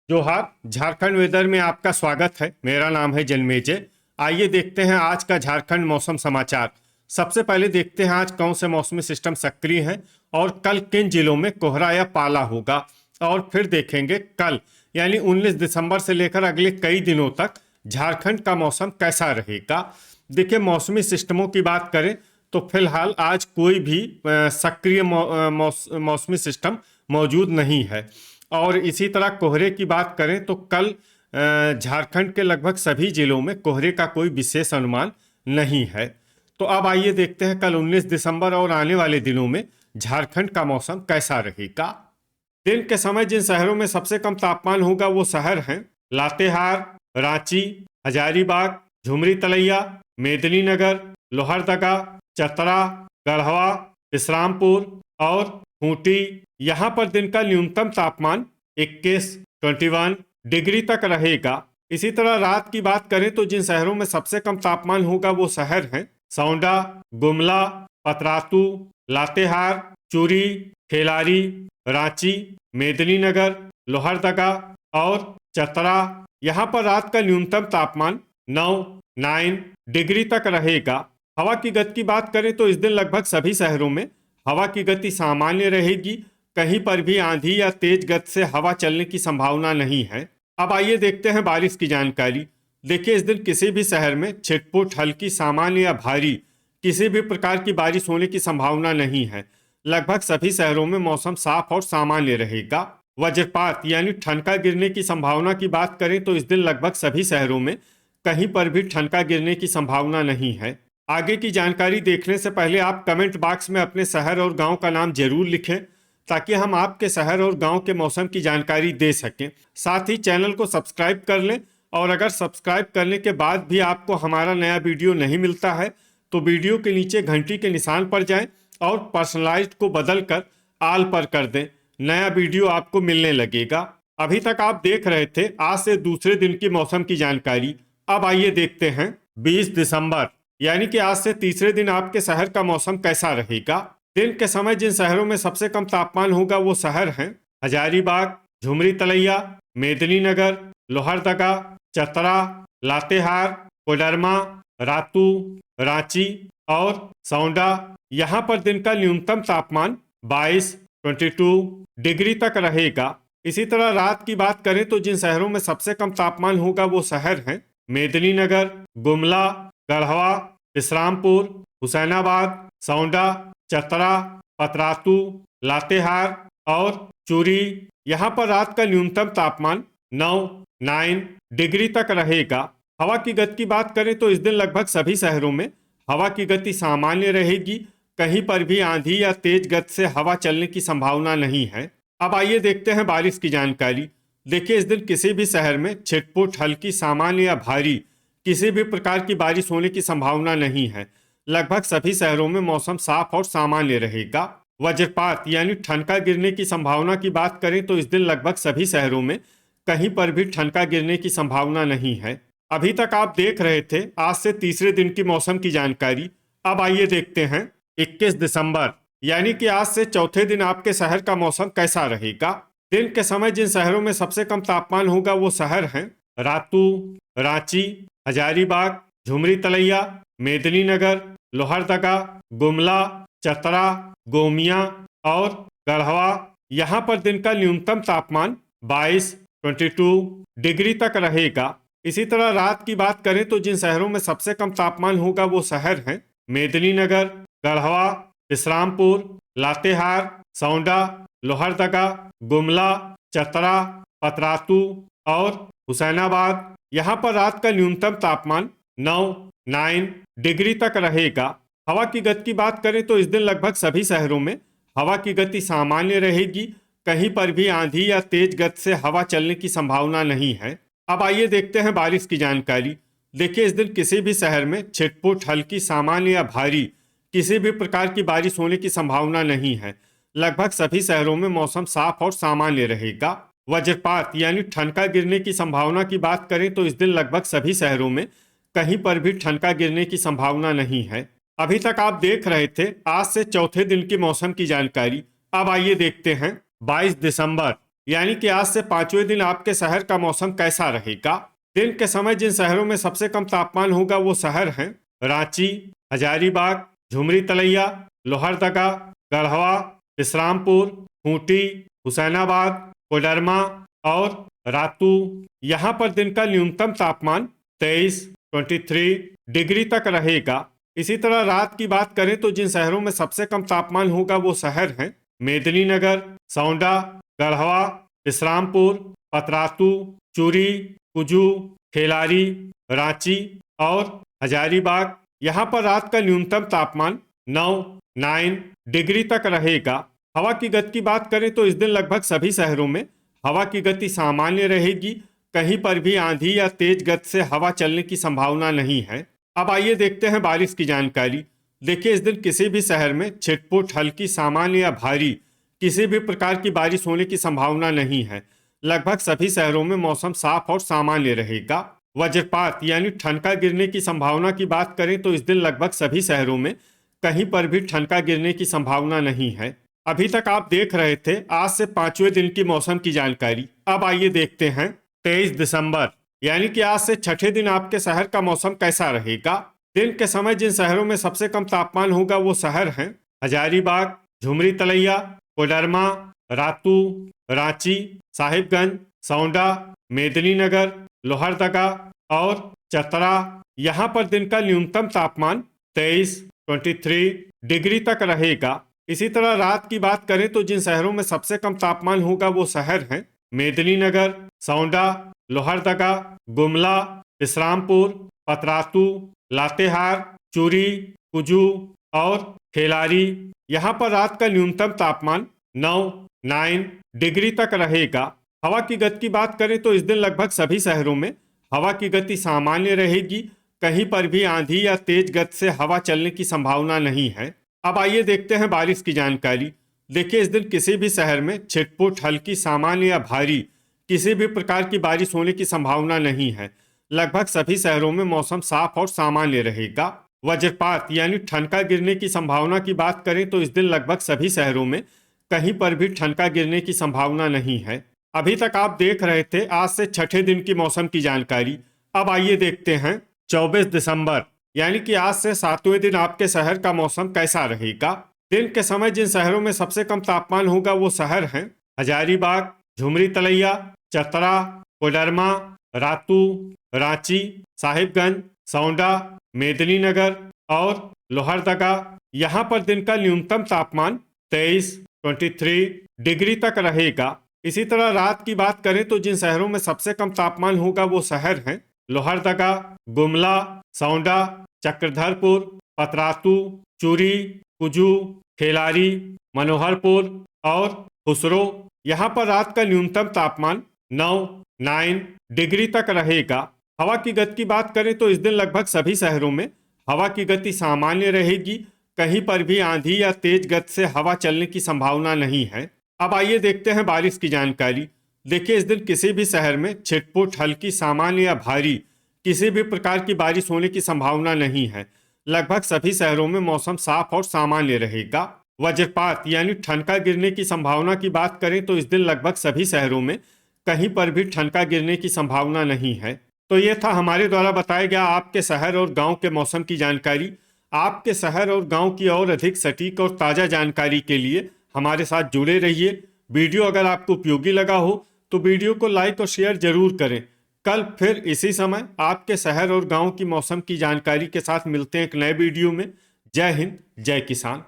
जोहार। झारखंड वेदर में आपका स्वागत है। मेरा नाम है जन्मेजय। आइए देखते हैं आज का झारखंड मौसम समाचार। सबसे पहले देखते हैं आज कौन से मौसमी सिस्टम सक्रिय हैं और कल किन जिलों में कोहरा या पाला होगा। और फिर देखेंगे कल यानी 19 दिसंबर से लेकर अगले कई दिनों तक झारखंड का मौसम कैसा रहेगा। देखिए, मौसमी सिस्टमों की बात करें तो फिलहाल आज कोई भी सक्रिय मौसमी सिस्टम मौजूद नहीं है। और इसी तरह कोहरे की बात करें तो कल झारखंड के लगभग सभी जिलों में कोहरे का कोई विशेष अनुमान नहीं है। तो अब आइए देखते हैं कल 19 दिसंबर और आने वाले दिनों में झारखंड का मौसम कैसा रहेगा। दिन के समय जिन शहरों में सबसे कम तापमान होगा वो शहर हैं लातेहार, रांची, हजारीबाग, झुमरी तलैया, मेदिनीनगर, लोहरदगा, चतरा, गढ़वा, विश्रामपुर और खूंटी। यहाँ पर दिन का न्यूनतम तापमान 21 डिग्री तक रहेगा। इसी तरह रात की बात करें तो जिन शहरों में सबसे कम तापमान होगा वो शहर हैं सौंडा, गुमला, पतरातू, लातेहार, चूरी, खेलारी, रांची, मेदिनीनगर, लोहरदगा और चतरा। यहाँ पर रात का न्यूनतम तापमान 9 डिग्री तक रहेगा। हवा की गति की बात करें तो इस दिन लगभग सभी शहरों में हवा की गति सामान्य रहेगी। कहीं पर भी आंधी या तेज गति से हवा चलने की संभावना नहीं है। अब आइए देखते हैं बारिश की जानकारी। देखिए, इस दिन किसी भी शहर में छिटपुट, हल्की, सामान्य या भारी किसी भी प्रकार की बारिश होने की संभावना नहीं है। लगभग सभी शहरों में मौसम साफ और सामान्य रहेगा। वज्रपात यानी ठनका गिरने की संभावना की बात करें तो इस दिन लगभग सभी शहरों में कहीं पर भी ठनका गिरने की संभावना नहीं है। आगे की जानकारी देखने से पहले आप कमेंट बॉक्स में अपने शहर और गांव का नाम जरूर लिखें ताकि हम आपके शहर और गांव के मौसम की जानकारी दे सकें। साथ ही चैनल को सब्सक्राइब कर लें और अगर सब्सक्राइब करने के बाद भी आपको हमारा नया वीडियो नहीं मिलता है तो वीडियो के नीचे घंटी के निशान पर जाएं और पर्सनलाइज्ड को बदलकर आल पर कर दें। नया वीडियो आपको मिलने लगेगा। अभी तक आप देख रहे थे आज से दूसरे दिन की मौसम की जानकारी। अब आइए देखते हैं 20 दिसंबर यानी कि आज से तीसरे दिन आपके शहर का मौसम कैसा रहेगा। दिन के समय जिन शहरों में सबसे कम तापमान होगा वो शहर हैं हजारीबाग, झुमरी तलैया, मेदिनीनगर, लोहरदगा, चतरा, लातेहार, कोडरमा, रातू, रांची और सौंडा। यहाँ पर दिन का न्यूनतम तापमान 22 डिग्री तक रहेगा। इसी तरह रात की बात करें तो जिन शहरों में सबसे कम तापमान होगा वो शहर हैं मेदिनीनगर, गुमला, गढ़वा, विश्रामपुर, हुसैनाबाद, सौंडा, चतरा, पतरातू, लातेहार और चूरी। यहाँ पर रात का न्यूनतम तापमान 9 डिग्री तक रहेगा। हवा की गति की बात करें तो इस दिन लगभग सभी शहरों में हवा की गति सामान्य रहेगी। कहीं पर भी आंधी या तेज गति से हवा चलने की संभावना नहीं है। अब आइए देखते हैं बारिश की जानकारी। देखिए, इस दिन किसी भी शहर में छिटपुट, हल्की, सामान्य या भारी किसी भी प्रकार की बारिश होने की संभावना नहीं है। लगभग सभी शहरों में मौसम साफ और सामान्य रहेगा। वज्रपात यानी ठनका गिरने की संभावना की बात करें तो इस दिन लगभग सभी शहरों में कहीं पर भी ठनका गिरने की संभावना नहीं है। अभी तक आप देख रहे थे आज से तीसरे दिन की मौसम की जानकारी। अब आइए देखते हैं 21 दिसंबर यानी कि आज से चौथे दिन आपके शहर का मौसम कैसा रहेगा। दिन के समय जिन शहरों में सबसे कम तापमान होगा वो शहर हैं रातू, रांची, हजारीबाग, झुमरी तलैया, मेदिनीनगर, लोहरदगा, गुमला, चतरा, गोमिया और गढ़वा। यहाँ पर दिन का न्यूनतम तापमान 22 डिग्री तक रहेगा। इसी तरह रात की बात करें तो जिन शहरों में सबसे कम तापमान होगा वो शहर हैं मेदिनीनगर, गढ़वा, विश्रामपुर, लातेहार, सौंडा, लोहरदगा, गुमला, चतरा, पतरातू और हुसैनाबाद। यहाँ पर रात का न्यूनतम तापमान 9 डिग्री तक रहेगा। हवा की गति की बात करें तो इस दिन लगभग सभी शहरों में हवा की गति सामान्य रहेगी। कहीं पर भी आंधी या तेज गति से हवा चलने की संभावना नहीं है। अब आइए देखते हैं बारिश की जानकारी। देखिए, इस दिन किसी भी शहर में छिटपुट, हल्की, सामान्य या भारी किसी भी प्रकार की बारिश होने की संभावना नहीं है। लगभग सभी शहरों में मौसम साफ और सामान्य रहेगा। वज्रपात यानी ठनका गिरने की संभावना की बात करें तो इस दिन लगभग सभी शहरों में कहीं पर भी ठनका गिरने की संभावना नहीं है। अभी तक आप देख रहे थे आज से चौथे दिन की मौसम की जानकारी। अब आइए देखते हैं 22 दिसंबर यानी कि आज से 5वें दिन आपके शहर का मौसम कैसा रहेगा। दिन के समय जिन शहरों में सबसे कम तापमान होगा वो शहर हैं रांची, हजारीबाग, झुमरी तलैया, लोहरदगा, गढ़वा, विश्रामपुर, खूंटी, हुसैनाबाद, कोडरमा और रातू। यहाँ पर दिन का न्यूनतम तापमान 23 डिग्री तक रहेगा। इसी तरह रात की बात करें तो जिन शहरों में सबसे कम तापमान होगा वो शहर हैं मेदिनीनगर, सौंडा, गढ़वा, विश्रामपुर, पतरातू, चूरी, कुजू, खेलारी, रांची और हजारीबाग। यहाँ पर रात का न्यूनतम तापमान 9 डिग्री तक रहेगा। हवा की गति की बात करें तो इस दिन लगभग सभी शहरों में हवा की गति सामान्य रहेगी। कहीं पर भी आंधी या तेज गति से हवा चलने की संभावना नहीं है। अब आइए देखते हैं बारिश की जानकारी। देखिए, इस दिन किसी भी शहर में छिटपुट, हल्की, सामान्य या भारी किसी भी प्रकार की बारिश होने की संभावना नहीं है। लगभग सभी शहरों में मौसम साफ और सामान्य रहेगा। वज्रपात यानी ठनका गिरने की संभावना की बात करें तो इस दिन लगभग सभी शहरों में कहीं पर भी ठनका गिरने की संभावना नहीं है। अभी तक आप देख रहे थे आज से 5वें दिन की मौसम की जानकारी। अब आइए देखते हैं 23 दिसंबर यानी कि आज से छठे दिन आपके शहर का मौसम कैसा रहेगा। दिन के समय जिन शहरों में सबसे कम तापमान होगा वो शहर हैं हजारीबाग, झुमरी तलैया, कोडरमा, रातू, रांची, साहिबगंज, सौंडा, मेदिनीनगर, लोहरदगा और चतरा। यहाँ पर दिन का न्यूनतम तापमान 23 डिग्री तक रहेगा। इसी तरह रात की बात करें तो जिन शहरों में सबसे कम तापमान होगा वो शहर हैं मेदिनीनगर, सौंडा, लोहरदगा, गुमला, विश्रामपुर, पतरातू, लातेहार, चूरी, कुजू और खेलारी। यहाँ पर रात का न्यूनतम तापमान 9 डिग्री तक रहेगा। हवा की गति की बात करें तो इस दिन लगभग सभी शहरों में हवा की गति सामान्य रहेगी। कहीं पर भी आंधी या तेज गति से हवा चलने की संभावना नहीं है। अब आइए देखते हैं बारिश की जानकारी। देखिए, इस दिन किसी भी शहर में छिटपुट, हल्की, सामान्य या भारी किसी भी प्रकार की बारिश होने की संभावना नहीं है। लगभग सभी शहरों में मौसम साफ और सामान्य रहेगा। वज्रपात यानी ठनका गिरने की संभावना की बात करें तो इस दिन लगभग सभी शहरों में कहीं पर भी ठनका गिरने की संभावना नहीं है। अभी तक आप देख रहे थे आज से छठे दिन की मौसम की जानकारी। अब आइए देखते हैं 24 दिसंबर यानी कि आज से 7वें दिन आपके शहर का मौसम कैसा रहेगा। दिन के समय जिन शहरों में सबसे कम तापमान होगा वो शहर हैं हजारीबाग, झुमरी तलैया, चतरा, कोडरमा, रातू, रांची, साहिबगंज, सौंडा, मेदिनीनगर और लोहरदगा। यहाँ पर दिन का न्यूनतम तापमान 23 डिग्री तक रहेगा। इसी तरह रात की बात करें तो जिन शहरों में सबसे कम तापमान होगा वो शहर हैं लोहरदगा, गुमला, सौंडा, चक्रधरपुर, पतरातू, चूरी, कुजू, खेलारी, मनोहरपुर और खुसरो। यहाँ पर रात का न्यूनतम तापमान 9 डिग्री तक रहेगा। हवा की गति की बात करें तो इस दिन लगभग सभी शहरों में हवा की गति सामान्य रहेगी। कहीं पर भी आंधी या तेज गति से हवा चलने की संभावना नहीं है। अब आइए देखते हैं बारिश की जानकारी। देखिए, इस दिन किसी भी शहर में छिटपुट, हल्की, सामान्य या भारी किसी भी प्रकार की बारिश होने की संभावना नहीं है। लगभग सभी शहरों में मौसम साफ और सामान्य रहेगा। वज्रपात यानी ठनका गिरने की संभावना की बात करें तो इस दिन लगभग सभी शहरों में कहीं पर भी ठनका गिरने की संभावना नहीं है। तो ये था हमारे द्वारा बताया गया आपके शहर और गांव के मौसम की जानकारी। आपके शहर और गांव की और अधिक सटीक और ताज़ा जानकारी के लिए हमारे साथ जुड़े रहिए। वीडियो अगर आपको उपयोगी लगा हो तो वीडियो को लाइक और शेयर जरूर करें। कल फिर इसी समय आपके शहर और गांव की मौसम की जानकारी के साथ मिलते हैं एक नए वीडियो में। जय हिंद, जय किसान।